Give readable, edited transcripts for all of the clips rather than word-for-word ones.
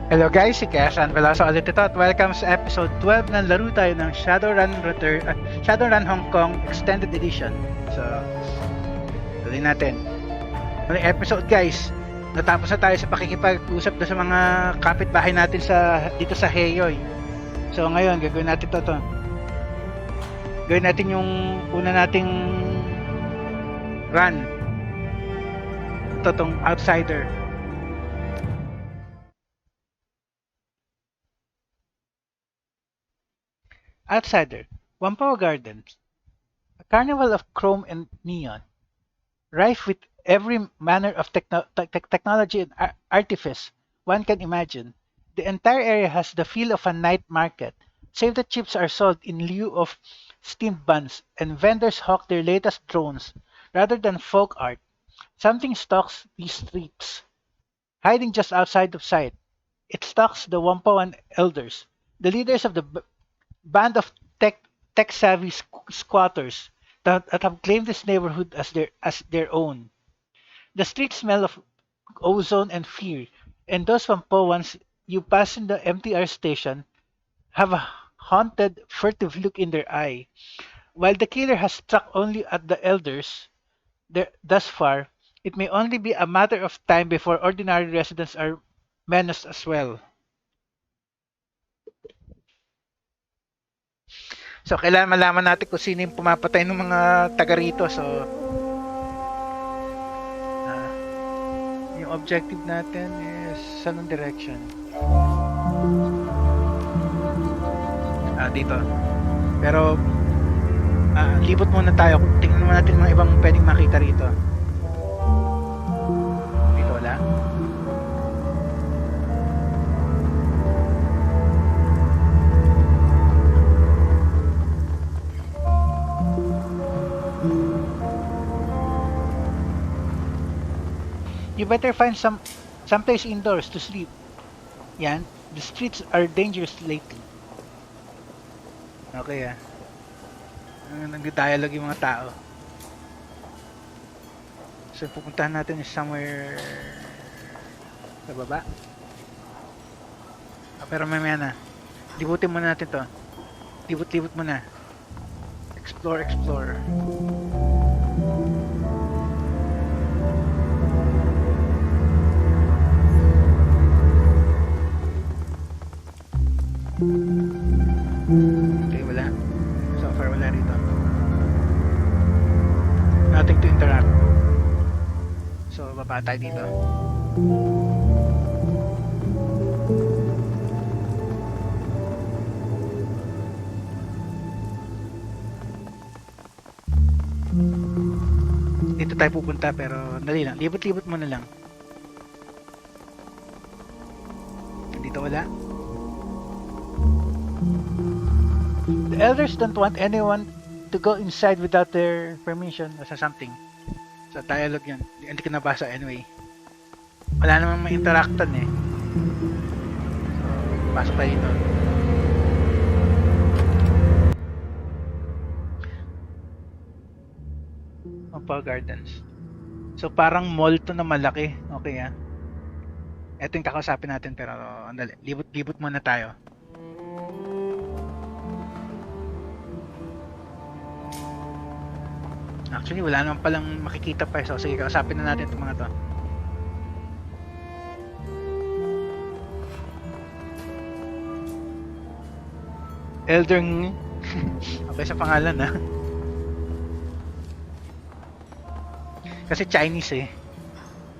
Hello guys, si Kesan Veloso ulit ito at welcome sa episode 12 ng laro tayo ng Shadowrun Hong Kong Extended Edition. So, tuloy natin. Muling episode guys, natapos na tayo sa pakikipag-usap sa mga kapitbahay natin dito sa Heyoy. So ngayon, gagawin natin to. Gawin natin yung una nating run. Ito tong outsider. Outsider, Whampoa Gardens, a carnival of chrome and neon, rife with every manner of technology and artifice one can imagine. The entire area has the feel of a night market, save that chips are sold in lieu of steamed buns, and vendors hawk their latest drones rather than folk art. Something stalks these streets, hiding just outside of sight. It stalks the Wampoan elders, the leaders of the band of tech-savvy squatters that have claimed this neighborhood as their own. The streets smell of ozone and fear, and those Wampoans you pass in the MTR station have a haunted, furtive look in their eye. While the killer has struck only at the elders thus far, it may only be a matter of time before ordinary residents are menaced as well. So, kailangan malaman natin kung sino yung pumapatay ng mga taga rito. So, yung objective natin is saan direction? Dito. Pero, libot muna tayo. Tingnan muna natin mga ibang pwedeng makita rito. Dito wala. You better find someplace indoors to sleep. Yan. The streets are dangerous lately. Okay nagdi-dialogue yung mga tao. So pupuntahan natin is somewhere sa baba. Pero mamaya na. Libutin muna natin to. Libot-libot muna. Explore. Okay, wala. So far, wala rito. Nothing to interact. So, baba tayo dito. Dito tayo pupunta pero dali lang. Libot-libot mo na lang. Dito wala. The elders don't want anyone to go inside without their permission or something. So dialogue yan. Hindi ko nabasa anyway. Wala namang ma-interactan eh. So, pasok tayo dito. Whampoa Gardens. So parang mall to na malaki. Okay Ito yung kakausapin natin pero andali. Libot-libot muna tayo. Actually, wala naman palang makikita pa. So, sige, kausapin na natin itong mga to. Elder Ng. Okay sa pangalan, Kasi Chinese,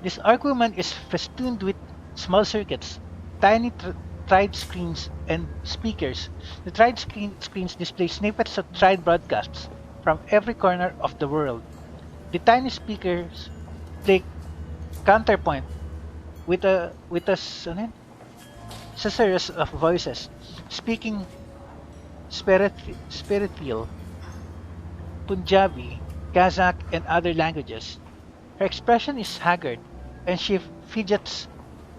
This Arcwoman is festooned with small circuits, tiny tried screens, and speakers. The tried screens display snippets of tried broadcasts from every corner of the world. The tiny speakers play counterpoint with a series of voices speaking spiritual, Punjabi, Kazakh, and other languages. Her expression is haggard, and she fidgets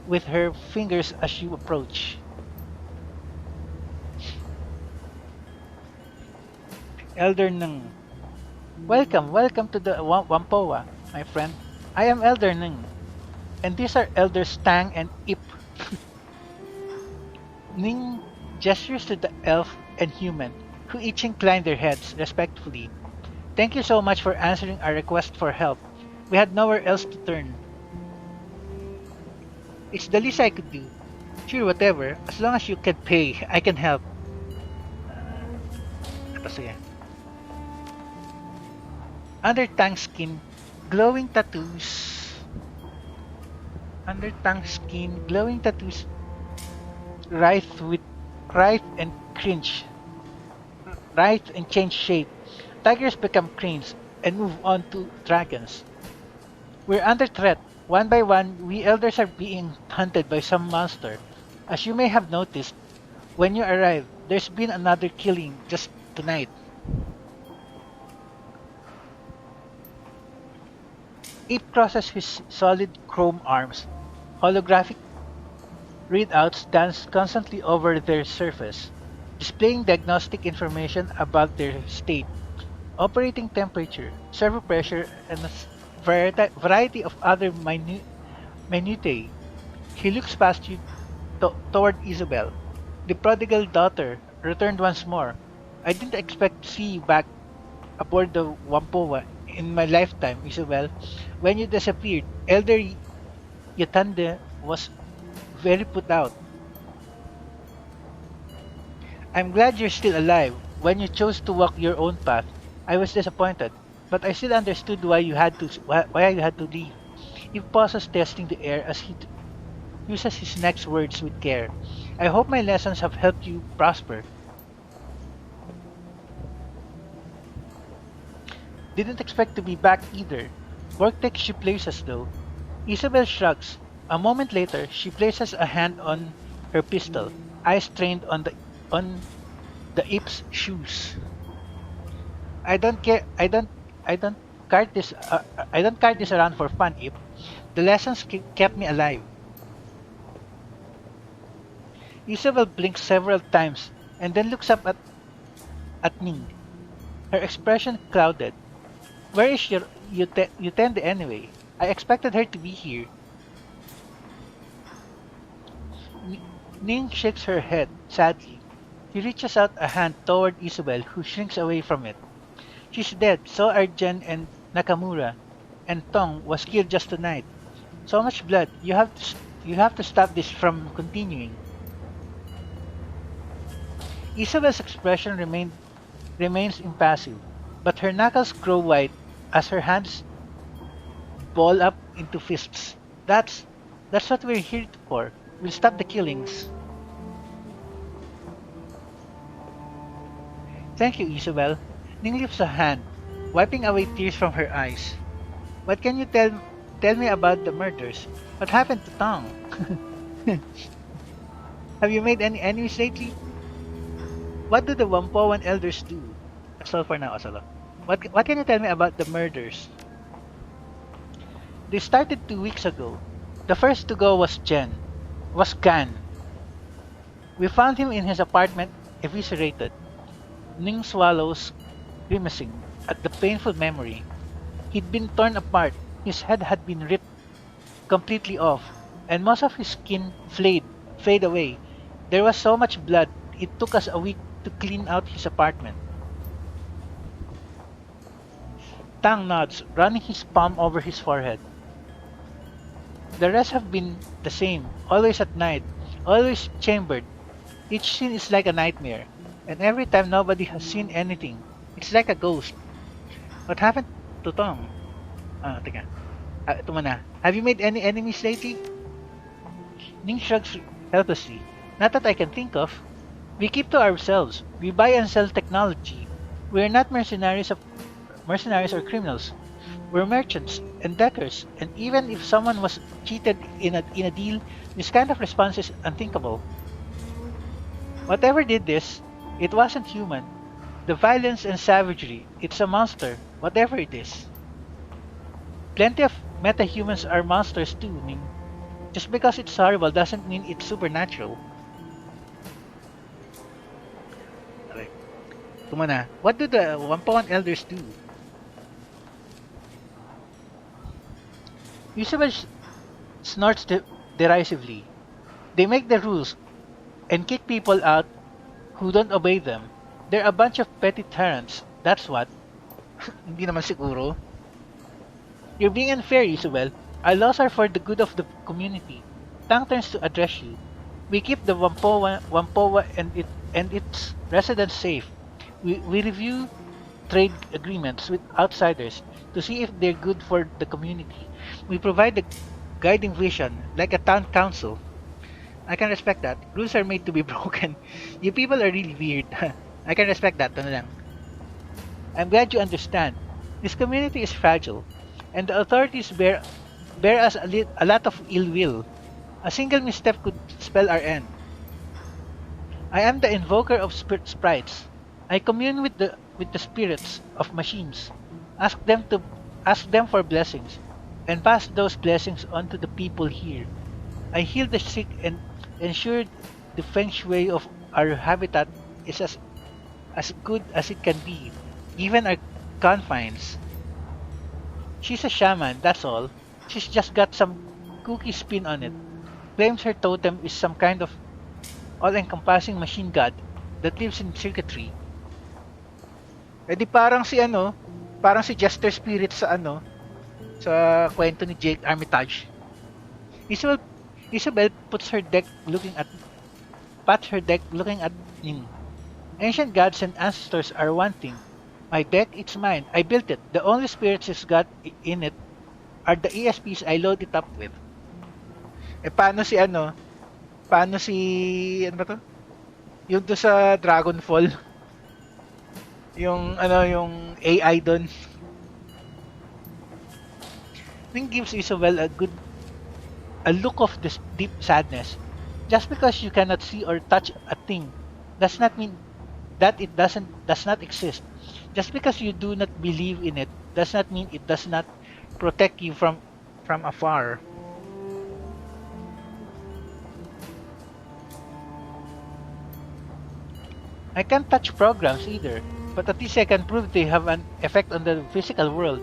with her fingers as you approach. Elder Nung. Welcome to the Whampoa, my friend. I am Elder Nung, and these are Elders Tang and Ip. Ning gestures to the elf and human, who each incline their heads respectfully. Thank you so much for answering our request for help. We had nowhere else to turn. It's the least I could do. Sure, whatever. As long as you can pay, I can help. Uh, Ito sige. Under Tang's skin, glowing tattoos. Under Tang's skin, glowing tattoos writhe with writhe and cringe, writhe and change shape. Tigers become cranes and move on to dragons. We're under threat. One by one, we elders are being hunted by some monster. As you may have noticed, when you arrive, there's been another killing just tonight. Ape crosses his solid chrome arms. Holographic readouts dance constantly over their surface, displaying diagnostic information about their state, operating temperature, servo pressure, and a variety of other minutiae. He looks past you toward Isabel. The prodigal daughter returned once more. I didn't expect to see you back aboard the Wampoa in my lifetime, Isabel. When you disappeared, Elder Yatande was very put out. I'm glad you're still alive. When you chose to walk your own path, I was disappointed, but I still understood why you had to leave. He pauses, testing the air as he uses his next words with care. I hope my lessons have helped you prosper. Didn't expect to be back either. Work takes you places though. Isabel shrugs. A moment later, she places a hand on her pistol, eyes trained on the ape's shoes. I don't care. I don't cart this. I don't cart this around for fun, Ape. The lessons kept me alive. Isabel blinks several times and then looks up at Ning. Her expression clouded. Where is your Utende anyway? I expected her to be here. Ni- Ning shakes her head sadly. He reaches out a hand toward Isabel, who shrinks away from it. She's dead, so are Jen and Nakamura. And Tong was killed just tonight. So much blood. You have to stop this from continuing. Isabel's expression remains impassive, but her knuckles grow white as her hands ball up into fists. That's what we're here for. We'll stop the killings. Thank you, Isabel. Ning lifts a hand, wiping away tears from her eyes. What can you tell me about the murders? What happened to Tong? Have you made any enemies lately? What do the Wampoan elders do? That's all for now, Asalo. What can you tell me about the murders? They started 2 weeks ago. The first to go was Gan. We found him in his apartment, eviscerated. Ning swallows, grimacing at the painful memory. He'd been torn apart, his head had been ripped completely off, and most of his skin flayed away. There was so much blood, it took us a week to clean out his apartment. Tang nods, running his palm over his forehead. The rest have been the same, always at night, always chambered. Each scene is like a nightmare, and every time nobody has seen anything, it's like a ghost. What happened to Tong? Teka. Ito muna. Have you made any enemies lately? Ning shrugs helplessly. Not that I can think of. We keep to ourselves. We buy and sell technology. We are not mercenaries or criminals. We're merchants and deckers, and even if someone was cheated in a deal, this kind of response is unthinkable. Whatever did this, it wasn't human. The violence and savagery, it's a monster, whatever it is. Plenty of meta-humans are monsters too, Ning. Just because it's horrible doesn't mean it's supernatural. Okay. Kumana, what do the Wampawan elders do? Isabel snorts derisively. They make the rules. and kick people out who don't obey them. They're a bunch of petty tyrants. That's what. Hindi naman siguro. You're being unfair, Isabel. Our laws are for the good of the community. Tang turns to address you. We keep the Wampoa and its residents safe. We review trade agreements with outsiders to see if they're good for the community. We provide the guiding vision like a town council. I can respect that. Rules are made to be broken. You people are really weird. I can respect that. Ano lang. I'm glad you understand. This community is fragile, and the authorities bear us a lot of ill will. A single misstep could spell our end. I am the invoker of sprites. I commune with the spirits of machines. Ask them to ask them for blessings, and pass those blessings on to the people here. I heal the sick and ensure the feng shui of our habitat is as good as it can be, given our confines. She's a shaman, that's all. She's just got some kooky spin on it. Claims her totem is some kind of all-encompassing machine god that lives in circuitry. Eh di parang si ano, parang si Jester Spirit sa ano, sa kwento ni Jake Armitage. Isabel, Isabel pats her deck looking at Ning. Ancient gods and ancestors are one thing. My deck, it's mine. I built it. The only spirits it's got in it are the ESPs I load it up with. Eh paano si ano? Paano si ano ba to? Yung do sa Dragonfall, yung ano yung AI doon. Ning gives Isabel a look of this deep sadness. Just because you cannot see or touch a thing does not mean that it does not exist. Just because you do not believe in it does not mean it does not protect you from afar. I can't touch programs either, but at least I can prove they have an effect on the physical world.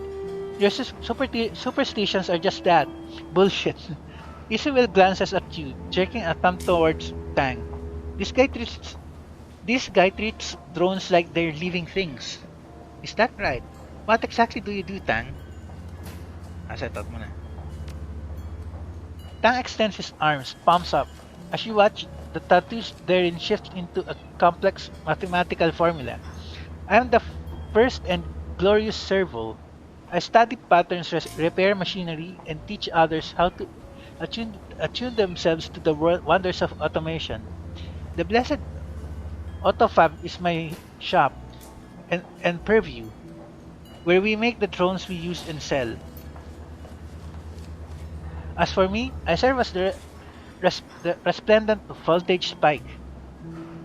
Your superstitions are just that. Bullshit. Isabel glances at you, jerking a thumb towards Tang. This guy treats this guy treats drones like they're living things. Is that right? What exactly do you do, Tang? Set out mo na. Tang extends his arms, palms up. As you watch, the tattoos therein shift into a complex mathematical formula. I am the first and glorious servo. I study patterns, repair machinery, and teach others how to attune themselves to the wonders of automation. The blessed Autofab is my shop and purview, where we make the drones we use and sell. As for me, I serve as the resplendent voltage spike.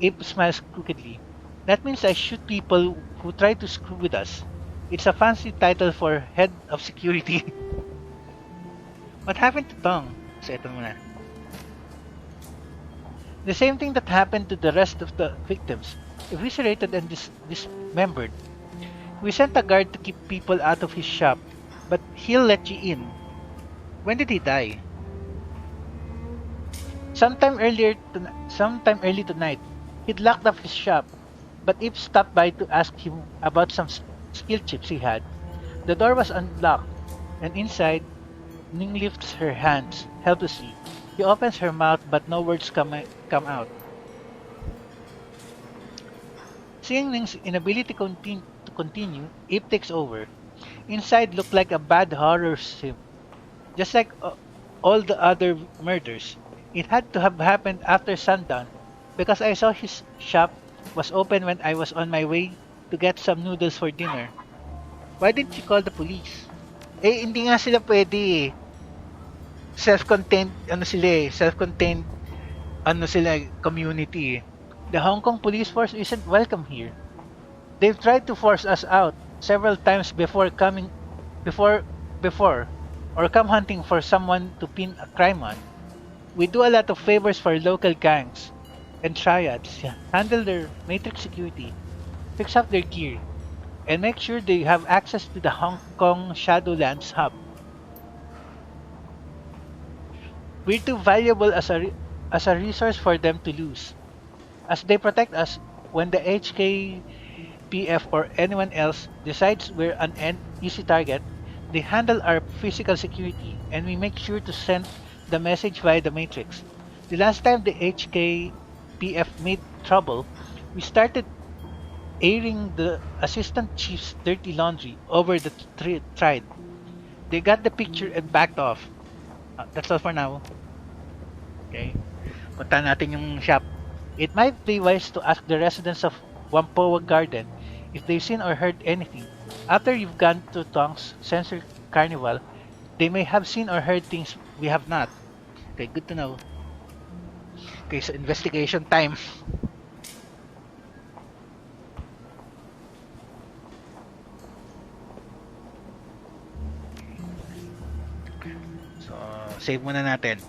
Ape smiles crookedly. That means I shoot people who try to screw with us. It's a fancy title for head of security. What happened to Tong? So ito muna. The same thing that happened to the rest of the victims. Eviscerated and dismembered. We sent a guard to keep people out of his shop, but he'll let you in. When did he die? Sometime early tonight. He'd locked up his shop, but Eve stopped by to ask him about some skill chips he had. The door was unlocked, and inside, Ning lifts her hands helplessly. He opens her mouth, but no words come out. Seeing Ning's inability to continue, Eve takes over. Inside looked like a bad horror sim, just like all the other murders. It had to have happened after sundown, because I saw his shop was open when I was on my way to get some noodles for dinner. Why didn't you call the police? Eh, hindi nga sila pwede eh. Self-contained, ano sila eh, self-contained, ano sila, community eh. The Hong Kong police force isn't welcome here. They've tried to force us out several times before, before, or come hunting for someone to pin a crime on. We do a lot of favors for local gangs and triads, handle their matrix security, fix up their gear, and make sure they have access to the Hong Kong Shadowlands hub. We're too valuable as a resource for them to lose. as they protect us when the HKPF or anyone else decides we're an easy target. They handle our physical security, and we make sure to send the message via the Matrix. The last time the HKPF made trouble, we started airing the assistant chief's dirty laundry over the thread. They got the picture and backed off. That's all for now. Okay. Puntahan natin yung shop. It might be wise to ask the residents of Whampoa Garden if they've seen or heard anything. After you've gone to Tong's Sensory Carnival, they may have seen or heard things we have not. Okay, good to know. Okay, so investigation time. So, save muna natin.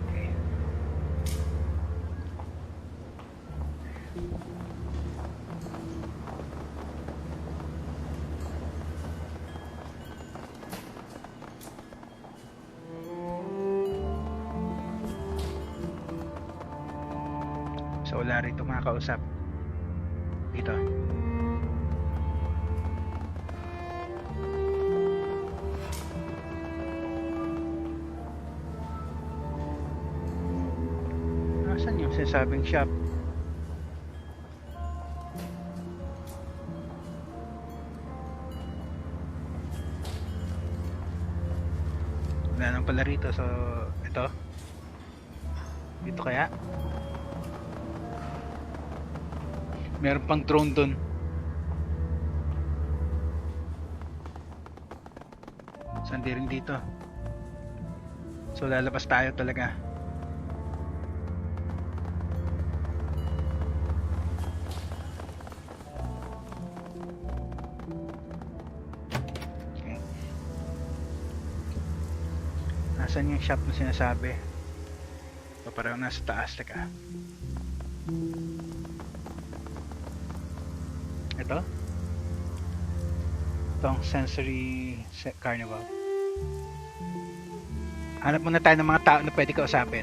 Okay. So, wala rito mga kausap. Dito. Nasaan yung sinasabing shop? Wala nang pala rito. So, ito. Dito kaya? Meron pang drone dun. Sandi rin dito. So, lalabas tayo talaga. Okay. Nasaan yung shop na sinasabi? So, parang nasa taas. Teka. Ito? Itong Sensory Carnival. Hanap muna tayo ng mga tao na pwede kausapin.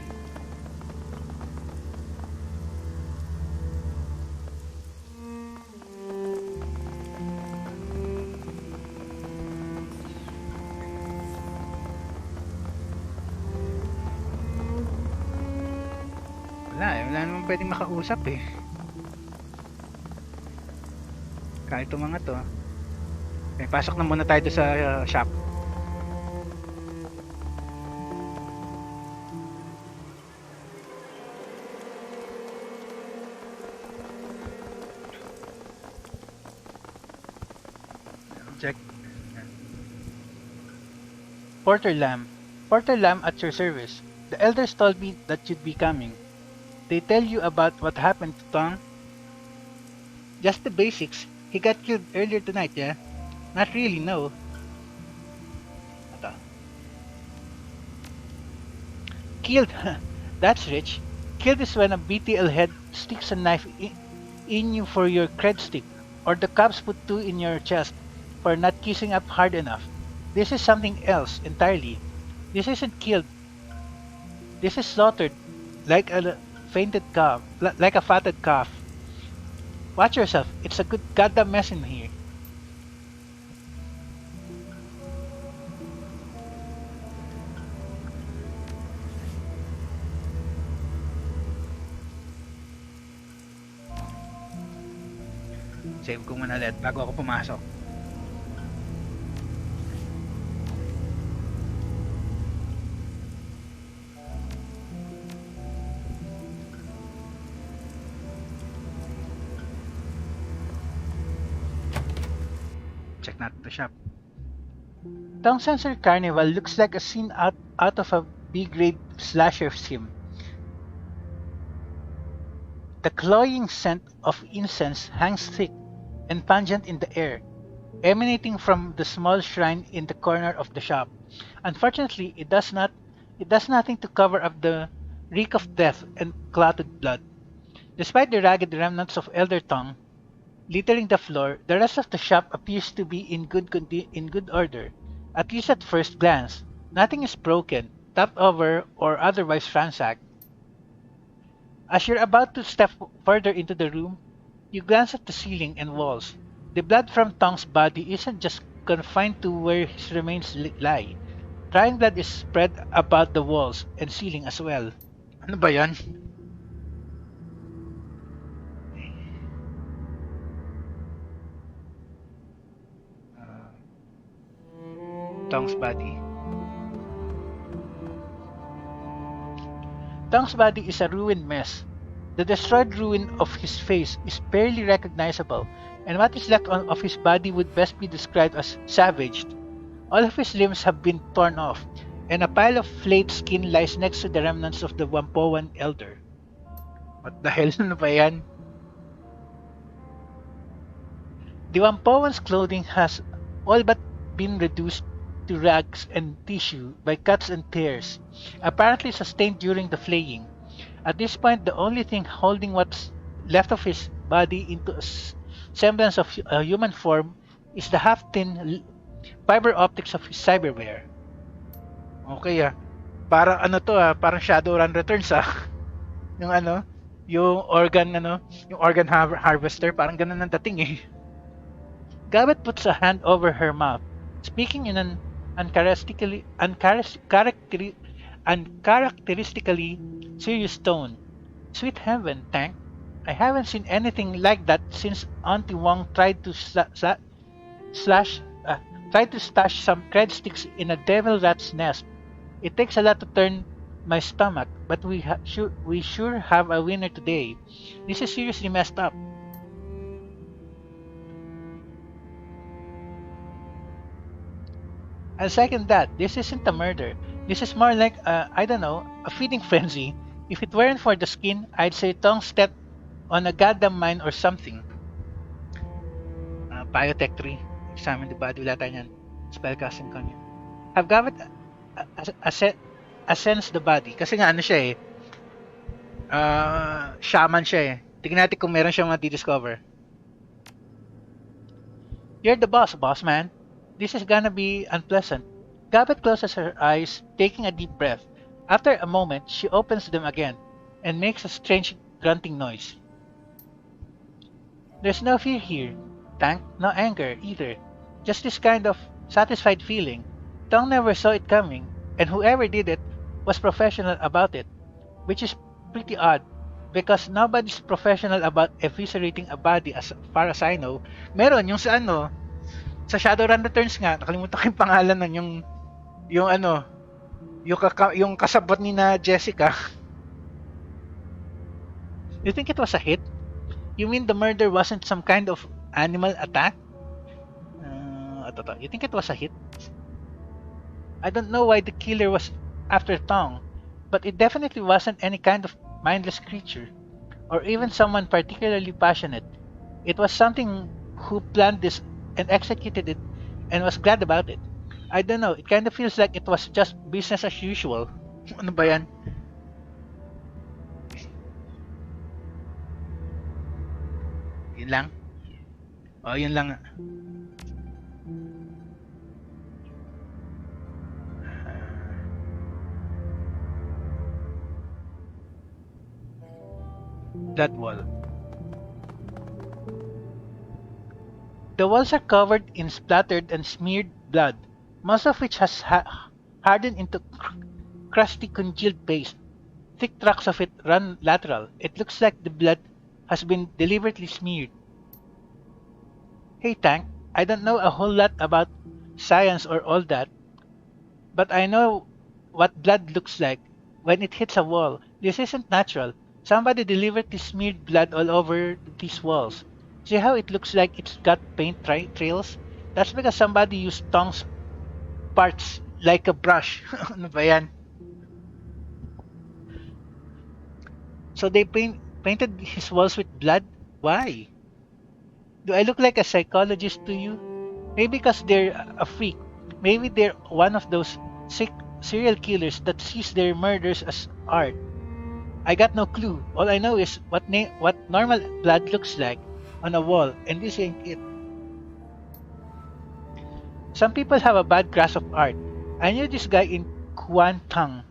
Wala naman pwedeng makausap eh. Kahit itong mga to. Okay, pasok na muna tayo doon sa shop. Check. Porter Lamb. Porter Lamb at your service. The elders told me that you'd be coming. They tell you about what happened to Tong? Just the basics. He got killed earlier tonight, yeah? Not really, no. Ito. Killed? That's rich. Killed is when a BTL head sticks a knife in you for your cred stick, or the cops put two in your chest for not kissing up hard enough. This is something else entirely. This isn't killed. This is slaughtered like a fainted calf, like a fatted calf. Watch yourself. It's a good goddamn mess in here. Save ko muna ulit bago ako pumasok. Check natin the shop. Tong Sensor Carnival looks like a scene out of a B-grade slasher film. The cloying scent of incense hangs thick and pungent in the air, emanating from the small shrine in the corner of the shop. Unfortunately, it does nothing to cover up the reek of death and clotted blood. Despite the ragged remnants of Elder Tong, littering the floor. The rest of the shop appears to be in good order, at least at first glance. Nothing is broken, topped over, or otherwise ransacked. As you're about to step further into the room, you glance at the ceiling and walls. The blood from Tong's body isn't just confined to where his remains lie. Drying blood is spread about the walls and ceiling as well. Ano ba yan? Tong's body. Tong's body is a ruined mess. The destroyed ruin of his face is barely recognizable, and what is left of his body would best be described as savaged. All of his limbs have been torn off, and a pile of flayed skin lies next to the remnants of the Wampoan elder. What the hell na ba yan? The Wampoan's clothing has all but been reduced to rags and tissue by cuts and tears, apparently sustained during the flaying. At this point, the only thing holding what's left of his body into a semblance of a human form is the half-thin fiber optics of his cyberware. Okay parang ano to parang Shadowrun Returns yung ano, yung organ harvester, parang ganun ang dating eh. Gabet puts a hand over her mouth, speaking in an uncharacteristically serious tone. Sweet heaven, Tank. I haven't seen anything like that since Auntie Wong tried to tried to stash some cred sticks in a devil rat's nest. It takes a lot to turn my stomach, but we sure have a winner today. This is seriously messed up. I'll second that. This isn't a murder. This is more like, I don't know, a feeding frenzy. If it weren't for the skin, I'd say Tong stepped on a goddamn mine or something. Biotech 3. Examine the body. Wala tayo yan. Spellcasting con yun. Have Gavet assess the body. Kasi nga ano siya eh. Shaman siya eh. Tingnan natin kung meron siyang madi-discover. You're the boss man. This is gonna be unpleasant. Gabbett closes her eyes, taking a deep breath. After a moment, she opens them again and makes a strange grunting noise. There's no fear here, Tank, no anger either. Just this kind of satisfied feeling. Tong never saw it coming, and whoever did it was professional about it, which is pretty odd because nobody's professional about eviscerating a body as far as I know. Meron yung sa sa Shadowrun Returns nga, nakalimutan ko yung pangalan nun, yung kasabot ni na Jessica. You think it was a hit? You mean the murder wasn't some kind of animal attack? You think it was a hit? I don't know why the killer was after Tong, but it definitely wasn't any kind of mindless creature, or even someone particularly passionate. It was something who planned this and executed it and was glad about it. I don't know, it kind of feels like it was just business as usual. Ano ba yan? Yun lang? Yun lang. Blood wall. The walls are covered in splattered and smeared blood, most of which has hardened into crusty congealed paste. Thick tracks of it run lateral. It looks like the blood has been deliberately smeared. Hey Tank, I don't know a whole lot about science or all that, but I know what blood looks like when it hits a wall. This isn't natural. Somebody deliberately smeared blood all over these walls. See how it looks like it's got paint trails? That's because somebody used Tong's parts like a brush. Ano ba yan? So they painted his walls with blood? Why? Do I look like a psychologist to you? Maybe because they're a freak. Maybe they're one of those sick serial killers that sees their murders as art. I got no clue. All I know is what normal blood looks like. on a wall, and this ain't it. Some people have a bad grasp of art. I knew this guy in Kuantang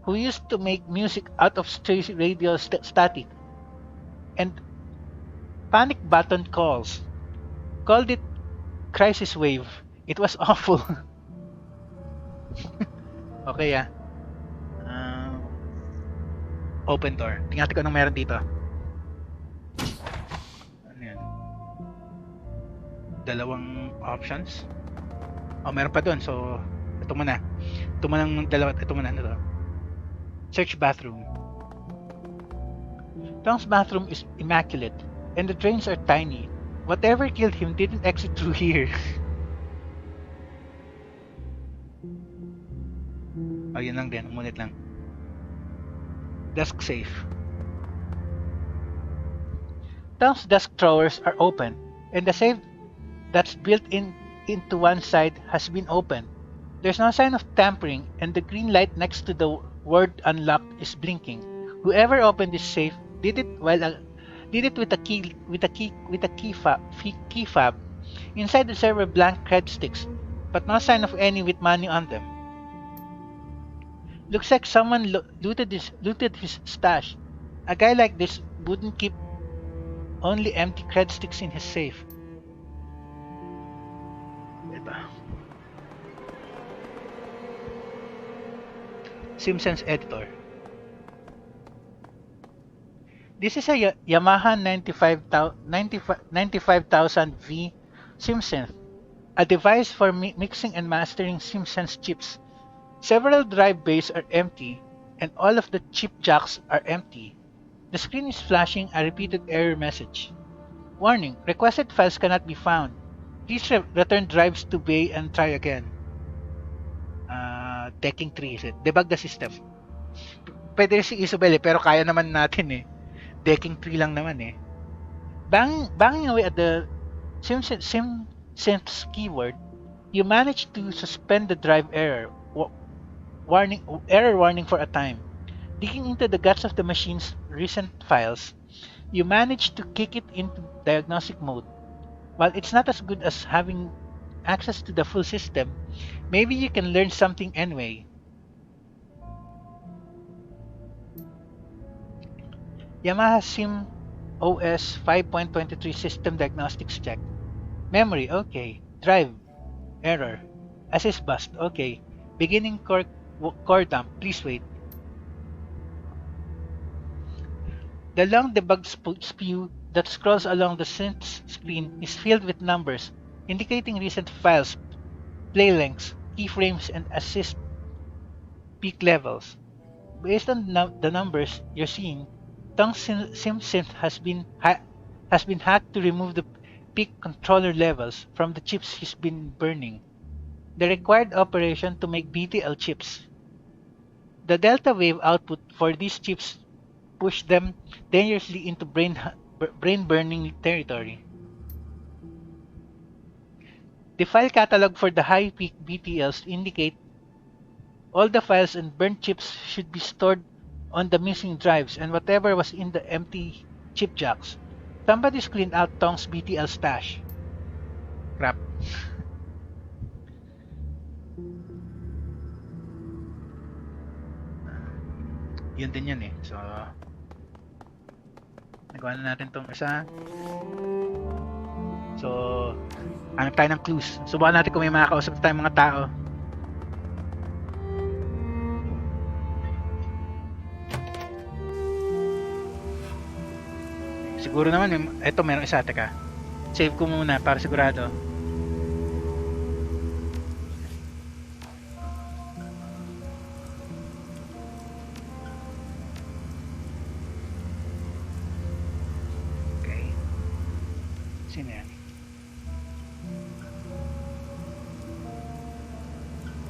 who used to make music out of stray radio static and panic button calls. Called it crisis wave. It was awful. Okay Um, open door. Tingnan natin kung anong meron dito. Ano yan? Dalawang options. Oh, meron pa doon. So, ito muna. Ito muna ng dalawa. Ito muna. Ito. Search bathroom. Tom's bathroom is immaculate, and the drains are tiny. Whatever killed him didn't exit through here. Oh, yun lang din. Umunit lang. Desk safe. Tom's desk drawers are open, and the safe that's built into one side has been opened. There's no sign of tampering, and the green light next to the word unlocked is blinking. Whoever opened this safe did it with a key fob. Inside the server blank cred sticks, but no sign of any with money on them. Looks like someone looted his stash. A guy like this wouldn't keep only empty cred sticks in his safe. Ito. Simpsons editor. This is a Yamaha 95000V SimSynth, a device for mixing and mastering SimSense chips. Several drive bays are empty, and all of the chip jacks are empty. The screen is flashing a repeated error message. Warning, requested files cannot be found. Please return drives to bay and try again. Decking 3 is it? Debug the system. Pwede si Isabel pero kaya naman natin Decking 3 lang naman Banging away at the SimSynth's keyword, you manage to suspend the drive error warning for a time. Digging into the guts of the machine's recent files, you manage to kick it into diagnostic mode. While it's not as good as having access to the full system, maybe you can learn something anyway. Yamaha Sim OS 5.23 System Diagnostics Check. Memory, okay. Drive, error. Assist bust, okay. Beginning core dump, please wait. The long debug spew that scrolls along the synth's screen is filled with numbers, indicating recent files, play lengths, keyframes, and assist peak levels. Based on the numbers you're seeing, Tong's SimSynth has been hacked to remove the peak controller levels from the chips he's been burning. The required operation to make BTL chips. The delta wave output for these chips push them dangerously into brain burning territory. The file catalog for the high peak BTLs indicate all the files and burnt chips should be stored on the missing drives and whatever was in the empty chip jacks. Somebody's cleaned out Tong's BTL stash. Crap. Yun din yan So, nagawa na natin tong isa. So, hanap tayo ng clues. Subukan natin kung may makakausap tayong mga tao. Siguro naman, eto meron isa. Teka, save ko muna para sigurado.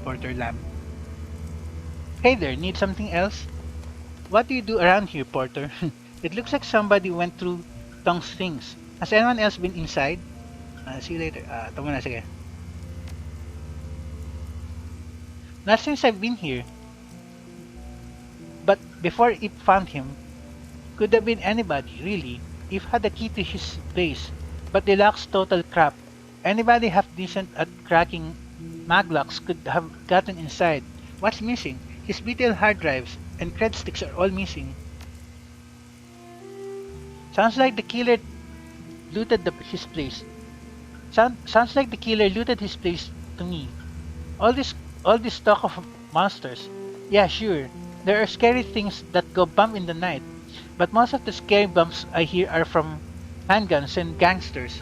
Porter Lab. Hey there, need something else? What do you do around here, Porter? It looks like somebody went through Tong's things. Has anyone else been inside? See you later. Ito muna, sige. Not since I've been here. But before it found him, could have been anybody, really. If had the key to his base, but the lock's total crap. Anybody half decent at cracking maglocks could have gotten inside. What's missing? His BTL hard drives and cred sticks are all missing. Sounds like the killer looted his place. Sounds like the killer looted his place to me. All this all this talk of monsters. Yeah, sure. There are scary things that go bump in the night, but most of the scary bumps I hear are from handguns and gangsters.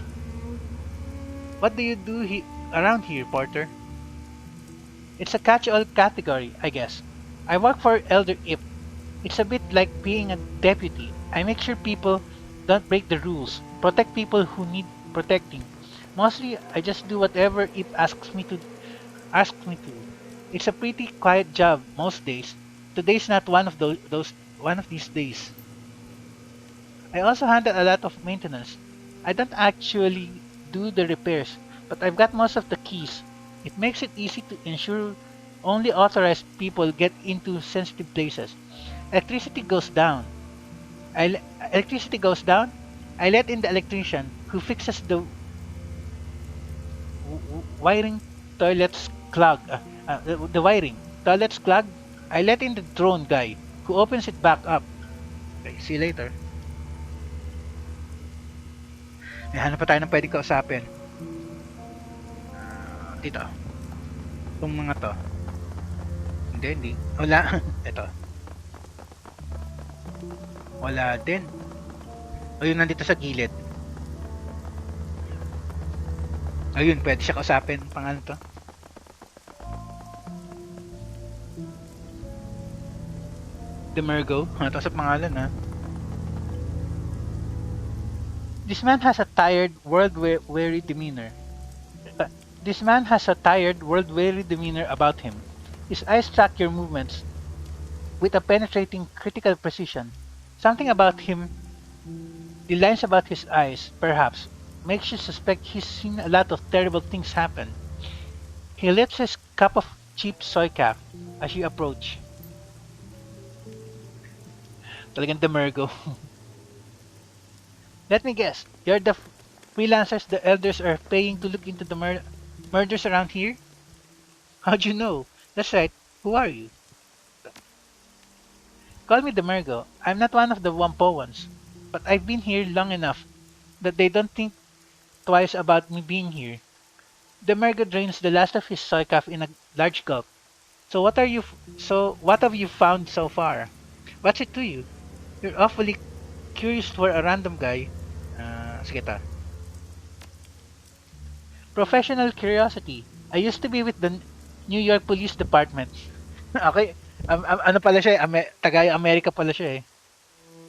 What do you do around here, Porter? It's a catch-all category, I guess. I work for Elder Ip. It's a bit like being a deputy. I make sure people don't break the rules, protect people who need protecting. Mostly, I just do whatever Ip asks me to. It's a pretty quiet job most days. Today's not one of those one of these days. I also handle a lot of maintenance. I don't actually do the repairs, but I've got most of the keys. It makes it easy to ensure only authorized people get into sensitive places. Electricity goes down. Electricity goes down. I let in the electrician who fixes the wiring toilets clog. The wiring toilets clog. I let in the drone guy who opens it back up. Okay, see you later. May hanap pa tayo ng pwedeng kausapin. Dito. Itong mga to. Hindi. Wala. Ito. Wala din. Ayun, nandito sa gilid. Ayun, pwede siya kausapin. Pangalan to. Demergo. Ito sa pangalan, ha. This man has a tired, world-weary demeanor. This man has a tired, world-weary demeanor about him. His eyes track your movements with a penetrating, critical precision. Something about him, the lines about his eyes, perhaps, makes you suspect he's seen a lot of terrible things happen. He lifts his cup of cheap soy calf as you approach. Talagang demergo. Let me guess, you're the freelancers the elders are paying to look into the murders around here? How'd you know? That's right, who are you? Call me Demergo. I'm not one of the Wampo ones, but I've been here long enough that they don't think twice about me being here. Demergo drains the last of his soy calf in a large gulp. So what have you found so far? What's it to you? You're awfully curious for a random guy. Sige ta. Professional curiosity. I used to be with the New York Police Department. Okay, ano pala siya taga Amerika pala siya eh.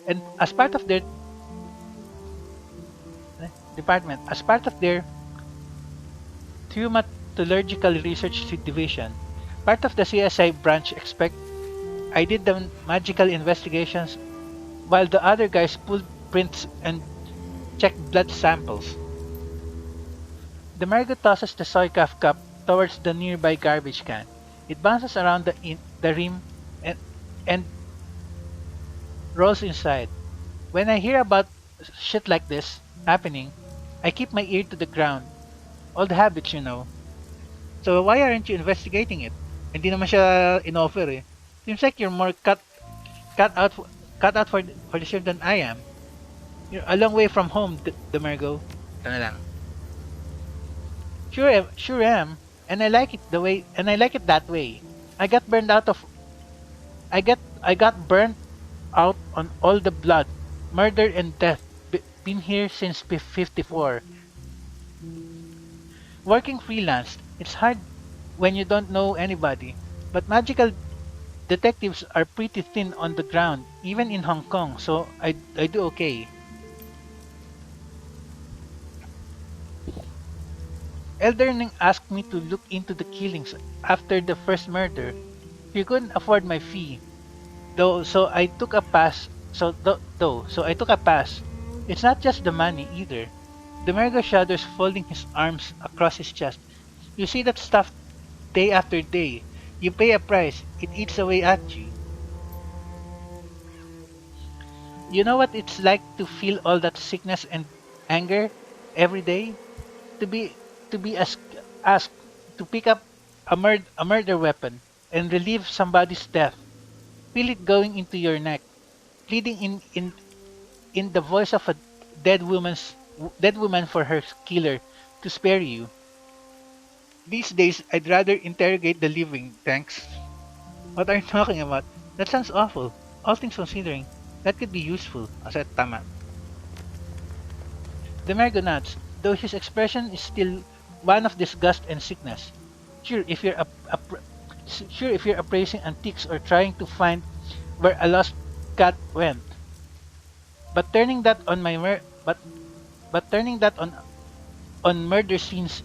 And as part of their Traumatological Research Division, part of the CSI branch expect I did the magical investigations while the other guys pulled prints and checked blood samples. The Margo tosses the soy calf cup towards the nearby garbage can. It bounces around the rim and rolls inside. When I hear about shit like this happening, I keep my ear to the ground. Old habits, you know. So why aren't you investigating it? Hindi naman siya in-offer eh. Seems like you're more cut out for the shift than I am. You're a long way from home, Demergo. Ito na lang. Sure am, and I like it that way. I got burned out on all the blood, murder and death. Been here since 54. Working freelance, it's hard when you don't know anybody, but magical detectives are pretty thin on the ground, even in Hong Kong, so I do okay. Elderning asked me to look into the killings after the first murder. He couldn't afford my fee, though, so I took a pass. So I took a pass. It's not just the money either. The Mergo shudders, folding his arms across his chest. You see that stuff day after day. You pay a price. It eats away at you. You know what it's like to feel all that sickness and anger every day to be asked to pick up a murder weapon and relieve somebody's death. Feel it going into your neck, pleading in the voice of a dead woman for her killer to spare you. These days, I'd rather interrogate the living. Thanks. What are you talking about? That sounds awful. All things considering, that could be useful. I said tama. The Mergo nods, though his expression is still one of disgust and sickness. Sure, if you're sure if you're appraising antiques or trying to find where a lost cat went, but turning that on my mur- but turning that on murder scenes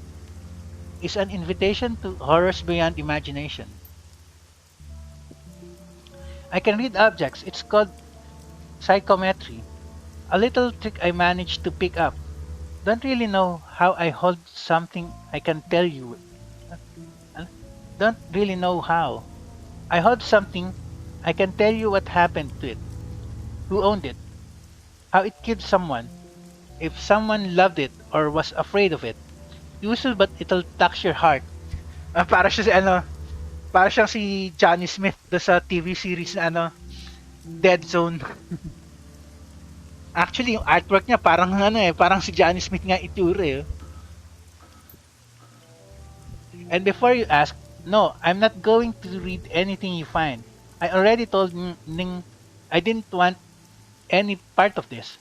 is an invitation to horrors beyond imagination. I can read objects. It's called psychometry. A little trick I managed to pick up. Don't really know how I hold something I can tell you. Uh, Don't really know how. I hold something I can tell you what happened to it, who owned it, how it killed someone, if someone loved it or was afraid of it. Useful but it'll touch your heart. Para siya si para siyang si Johnny Smith do sa TV series na Dead Zone. Actually, yung artwork niya parang parang si Johnny Smith nga itsura eh. And before you ask, no, I'm not going to read anything you find. I already told Ning I didn't want any part of this.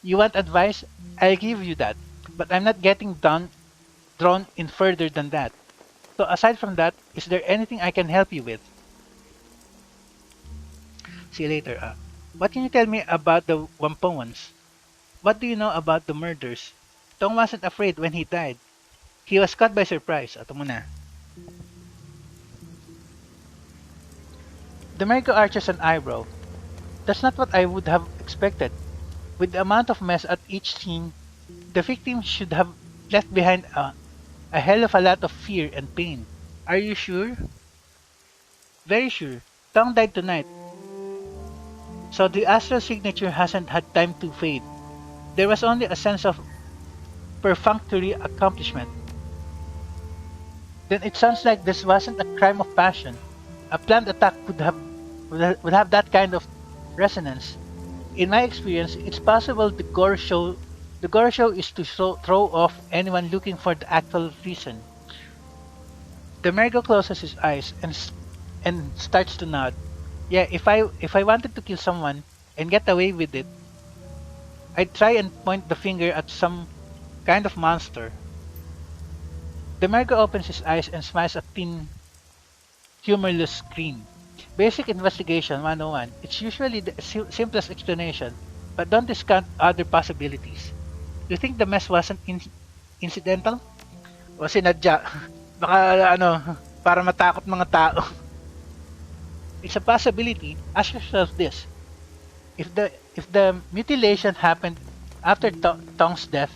You want advice? I'll give you that. But I'm not getting drawn in further than that. So aside from that, is there anything I can help you with? See you later. What can you tell me about the Wampawans? What do you know about the murders? Tong wasn't afraid when he died. He was caught by surprise. Ito muna. Demerco arches an eyebrow. That's not what I would have expected. With the amount of mess at each scene, the victim should have left behind a hell of a lot of fear and pain. Are you sure? Very sure. Tong died tonight, so the astral signature hasn't had time to fade. There was only a sense of perfunctory accomplishment. Then it sounds like this wasn't a crime of passion. A planned attack would have that kind of resonance. In my experience, it's possible the gore show is to throw off anyone looking for the actual reason. The Mergo closes his eyes and starts to nod. Yeah, if I wanted to kill someone and get away with it, I'd try and point the finger at some kind of monster. The Mergo opens his eyes and smiles a thin, humorless grin. Basic investigation 101. It's usually the simplest explanation, but don't discount other possibilities. You think the mess wasn't incidental? O sinadya? Baka para matakot mga tao. It's a possibility. Ask yourself this. If the mutilation happened after Tong's death,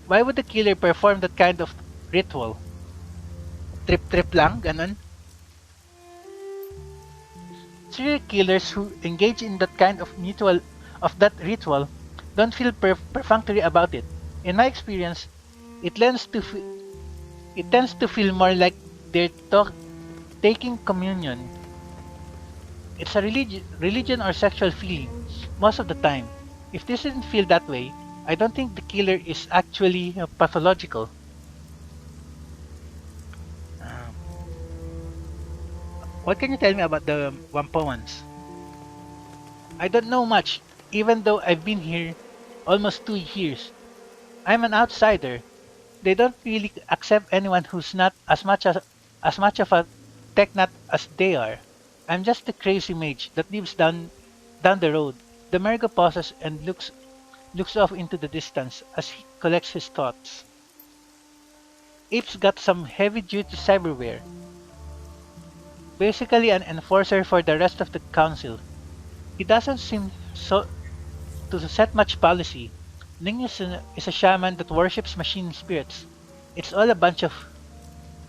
why would the killer perform that kind of ritual? Trip-trip lang, ganun? Serial killers who engage in that kind of that ritual don't feel perfunctory about it. In my experience, it lends to it tends to feel more like they're taking communion. It's a religion or sexual feeling most of the time. If this didn't feel that way, I don't think the killer is actually pathological. Um, what can you tell me about the Wampawans? I don't know much, even though I've been here almost 2 years. I'm an outsider. They don't really accept anyone who's not as much of a tech nut as they are. I'm just the crazy mage that lives down the road. The Mergo pauses and looks off into the distance as he collects his thoughts. Ape's got some heavy duty cyberware, basically an enforcer for the rest of the council. He doesn't seem to set much policy. Ning is a shaman that worships machine spirits. It's all a bunch of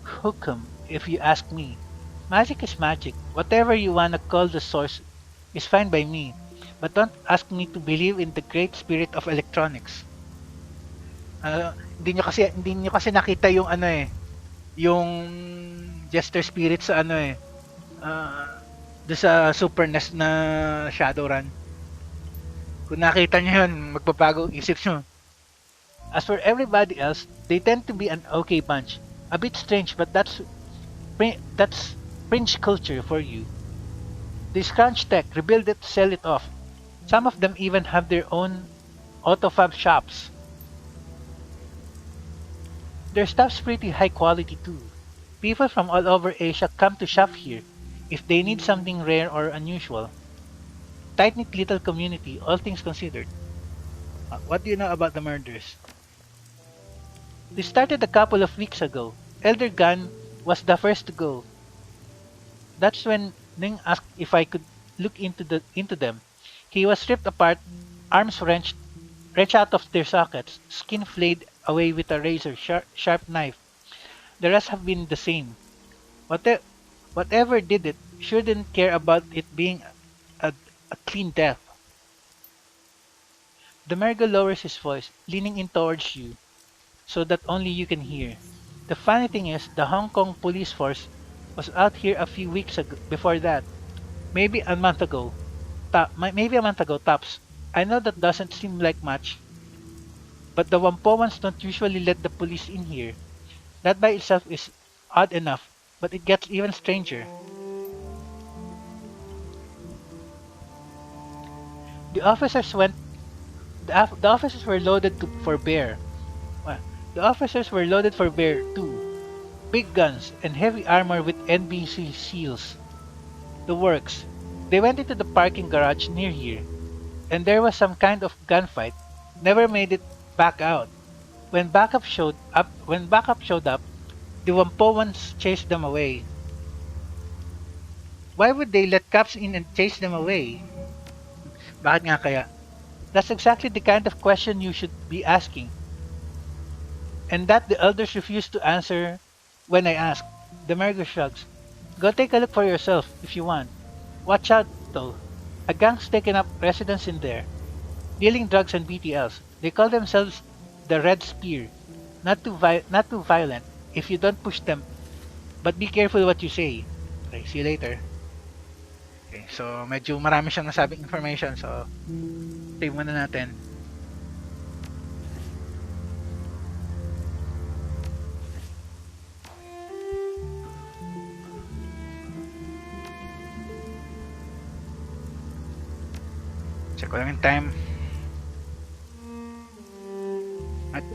hokum, if you ask me. Magic is magic. Whatever you wanna call the source is fine by me. But don't ask me to believe in the great spirit of electronics. Hindi nyo kasi nakita yung ano eh, yung Jester Spirit sa ano eh, do sa Super NES na Shadowrun. Kung nakita nyo yun, magbabago ang isip nyo. As for everybody else, they tend to be an okay bunch. A bit strange, but that's fringe culture for you. They scrounge tech, rebuild it, sell it off. Some of them even have their own autofab shops. Their stuff's pretty high quality too. People from all over Asia come to shop here if they need something rare or unusual. Tight-knit little community, all things considered. What do you know about the murders? They started a couple of weeks ago. Elder Gun was the first to go. That's when Ning asked if I could look into them. He was ripped apart, arms wrenched out of their sockets, skin flayed away with a sharp knife. The rest have been the same. Whatever, whatever did it sure didn't care about it being a, a clean death. The Mergo lowers his voice, leaning in towards you, so that only you can hear. The funny thing is, the Hong Kong police force was out here a few weeks ago, before that. Maybe a month ago. Maybe a month ago, tops. I know that doesn't seem like much, but the Wampoans don't usually let the police in here. That by itself is odd enough, but it gets even stranger. The officers went. The officers were loaded for bear. Well, the officers were loaded for bear too. Big guns and heavy armor with NBC seals. The works. They went into the parking garage near here, and there was some kind of gunfight. Never made it back out. When backup showed up, the Wampoans chased them away. Why would they let cops in and chase them away? Bakit nga kaya? That's exactly the kind of question you should be asking, and that the elders refused to answer when I asked. The Mergo shrugs. Go take a look for yourself if you want. Watch out, though. A gang's taken up residence in there, dealing drugs and BTLs. They call themselves the Red Spear. Not too violent if you don't push them, but be careful what you say. Okay, see you later. Okay, so medyo marami siyang nasabing information, so save muna natin. Check ko lang yung time. At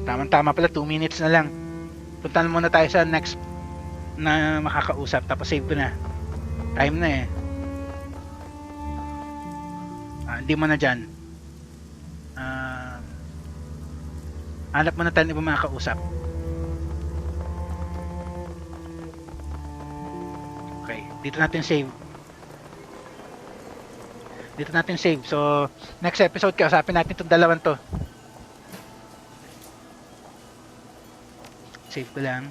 tama-tama pala, 2 minutes na lang. Puntahan muna tayo sa next na makakausap, tapos save ko na. Time na eh. Hindi mo na dyan. Hanap mo na tayo ibang makakausap. Okay, dito natin save. So, next episode, kausapin natin itong dalawang to. Save ko lang.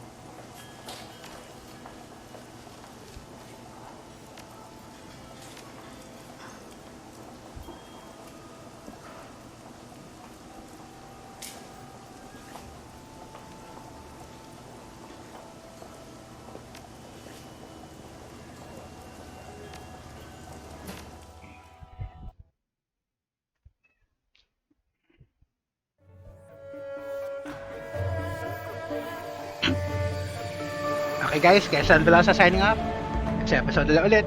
Okay guys, San Velosa signing off. Next episode ulit.